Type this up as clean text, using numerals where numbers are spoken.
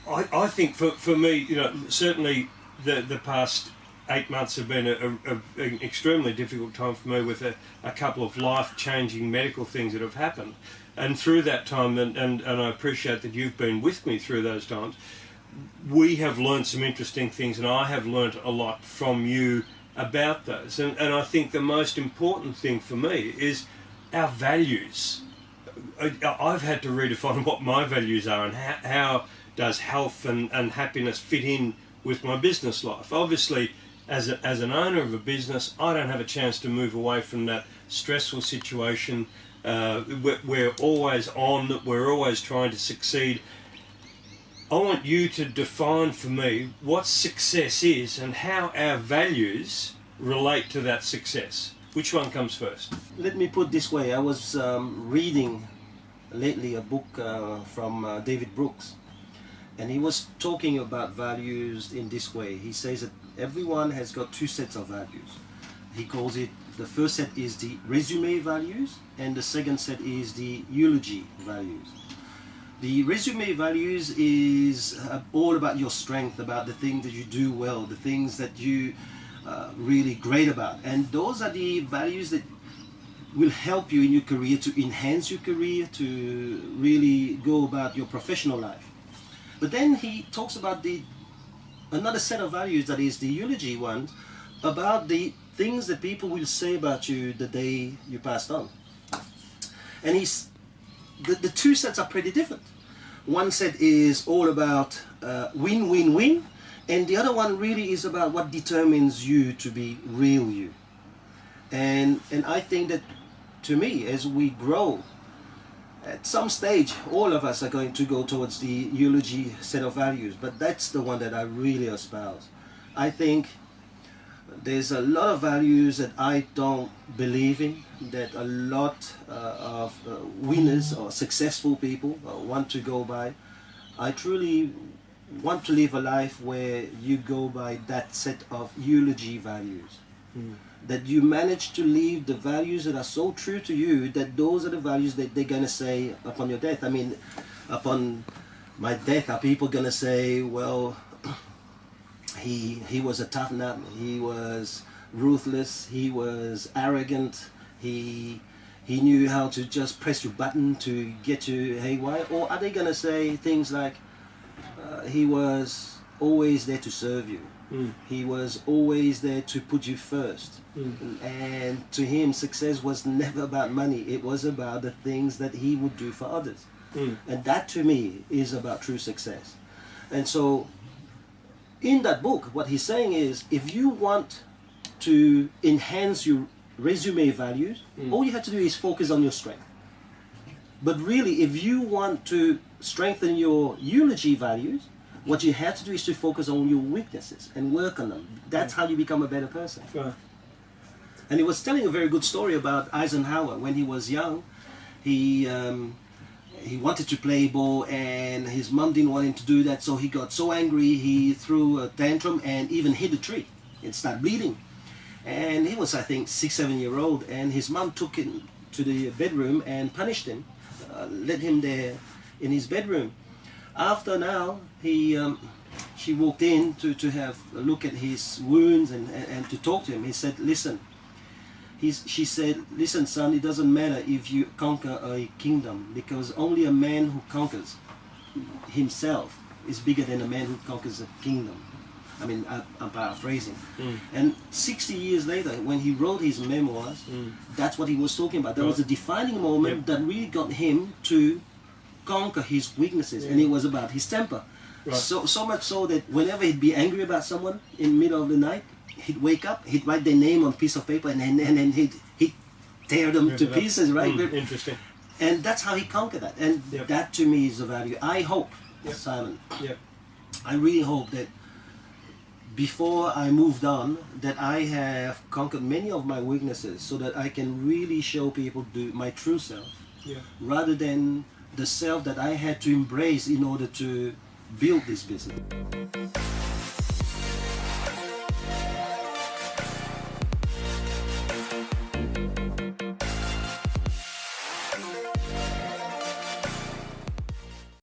I think for me, you know, certainly the past 8 months have been an extremely difficult time for me with a couple of life-changing medical things that have happened. And through that time, and I appreciate that you've been with me through those times, we have learned some interesting things, and I have learned a lot from you about those. And I think the most important thing for me is our values. I've had to redefine what my values are and how does health and happiness fit in with my business life. Obviously, as an owner of a business, I don't have a chance to move away from that stressful situation. We're always on, we're always trying to succeed. I want you to define for me what success is and how our values relate to that success. Which one comes first? Let me put it this way. I was reading lately a book from David Brooks, and he was talking about values in this way. He says that everyone has got two sets of values. He calls it, the first set is the resume values, and the second set is the eulogy values. The resume values is all about your strength, about the things that you do well, the things that you really great about. And those are the values that will help you in your career, to enhance your career, to really go about your professional life. But then he talks about another set of values, that is the eulogy ones, about the things that people will say about you the day you passed on. And the two sets are pretty different. One set is all about win, win, win, and the other one really is about what determines you to be real you. And I think that, to me, as we grow, at some stage, all of us are going to go towards the eulogy set of values, but that's the one that I really espouse. I think there's a lot of values that I don't believe in, that a lot of winners or successful people want to go by. I truly want to live a life where you go by that set of eulogy values. That you manage to live the values that are so true to you, that those are the values that they're going to say upon your death. I mean, upon my death, are people going to say, well, he was a tough nut, he was ruthless, he was arrogant, he knew how to just press your button to get you haywire? Or are they going to say things like, he was always there to serve you, he was always there to put you first, and to him success was never about money, it was about the things that he would do for others. And that, to me, is about true success. And so in that book, what he's saying is, if you want to enhance your resume values, all you have to do is focus on your strength. But really, if you want to strengthen your eulogy values, what you have to do is to focus on your weaknesses and work on them. That's how you become a better person. Right. And he was telling a very good story about Eisenhower. When he was young, he wanted to play ball, and his mom didn't want him to do that, so he got so angry he threw a tantrum and even hit a tree and started bleeding. And he was, I think, 6-7 years old, and his mom took him to the bedroom and punished him, led him there in his bedroom. After now, she walked in to have a look at his wounds and to talk to him. He said, listen, she said, listen, son, it doesn't matter if you conquer a kingdom, because only a man who conquers himself is bigger than a man who conquers a kingdom. I mean, I'm paraphrasing. And 60 years later, when he wrote his memoirs, that's what he was talking about. There was a defining moment that really got him to conquer his weaknesses, and it was about his temper. Right. So much so that whenever he'd be angry about someone in the middle of the night, he'd wake up, he'd write their name on a piece of paper, and then he'd tear them to pieces, right? Interesting. And that's how he conquered that. And that, to me, is a value. I hope, Simon, I really hope that before I moved on, that I have conquered many of my weaknesses, so that I can really show people my true self, rather than the self that I had to embrace in order to build this business.